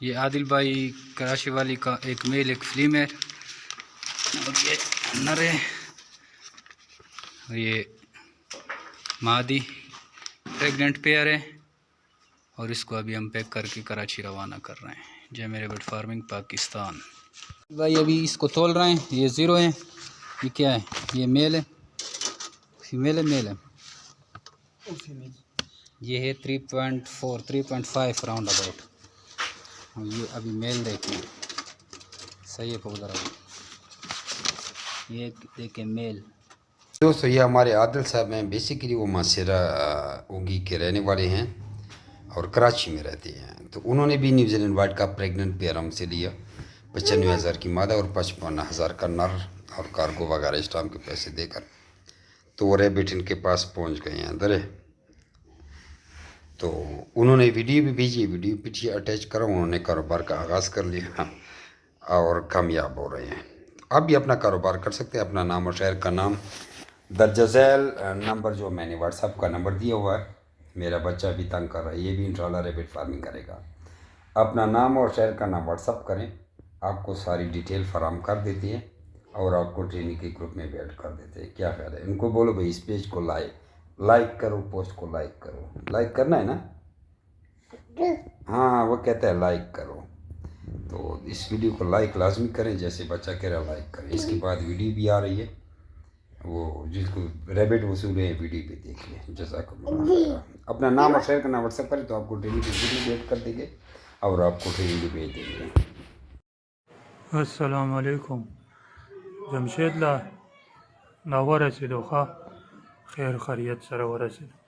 یہ عادل بھائی کراچی والی کا ایک میل ایک فیمیل اور یہ نر ہے اور یہ مادی پریگننٹ پیئر ہے اور اس کو ابھی ہم پیک کر کے کراچی روانہ کر رہے ہیں جے میرے برڈ فارمنگ پاکستان بھائی ابھی اس کو تول رہے ہیں یہ 0 ہے یہ کیا ہے یہ میل ہے فیمیل ہے میل ہے یہ ہے 3.4 3.5 راؤنڈ اباؤٹ یہ ابھی میل دیکھیں صحیح ہے پودر ابھی یہ دیکھیں میل دوستو یہ ہمارے عادل صاحب ہیں بیسیکلی وہ ماسیرا اوگی کے رہنے والے ہیں اور کراچی میں رہتے ہیں تو انہوں نے بھی نیوزی لینڈ وائٹ کا پریگننٹ پیئر ہم سے لیا 95,000 کی مادہ اور 55,000 کا نر اور کارگو وغیرہ اسٹام کے پیسے دے کر تو وہ ریبٹ ان کے پاس پہنچ گئے ہیں درے تو انہوں نے ویڈیو بھی بھیجی ویڈیو پیچھے اٹیچ کرا انہوں نے کاروبار کا آغاز کر لیا اور کامیاب ہو رہے ہیں آپ بھی اپنا کاروبار کر سکتے ہیں اپنا نام اور شہر کا نام درج ذیل نمبر جو میں نے واٹس ایپ کا نمبر دیا ہوا ہے میرا بچہ بھی تنگ کر رہا ہے یہ بھی انشاءاللہ ریبٹ فارمنگ کرے گا اپنا نام اور شہر کا نام واٹس ایپ کریں آپ کو ساری ڈیٹیل فراہم کر دیتی ہے اور آپ کو ٹریننگ کے گروپ میں ایڈ کر دیتے ہیں کیا خیال ہے ان کو بولو بھائی اس پیج کو لائک کرو پوسٹ کو لائک کرو لائک کرنا ہے نا ہاں وہ کہتا ہے لائک کرو تو اس ویڈیو کو لائک لازمی کریں جیسے بچہ کہہ رہا لائک کریں اس کے بعد ویڈیو بھی آ رہی ہے وہ جس کو ریبٹ وصول ہے ویڈیو پہ دیکھ لیں جزاکم اللہ خیر اپنا نام اور شہر کا نام واٹس ایپ کریں تو آپ کو ٹریننگ کی ویڈیو بھی ایڈ کر دیں گے اور آپ کو ٹریننگ بھی بھیج دیں گے السلام علیکم جمشید لا ورسېدو ښه خیر خیریت سره ورسېدو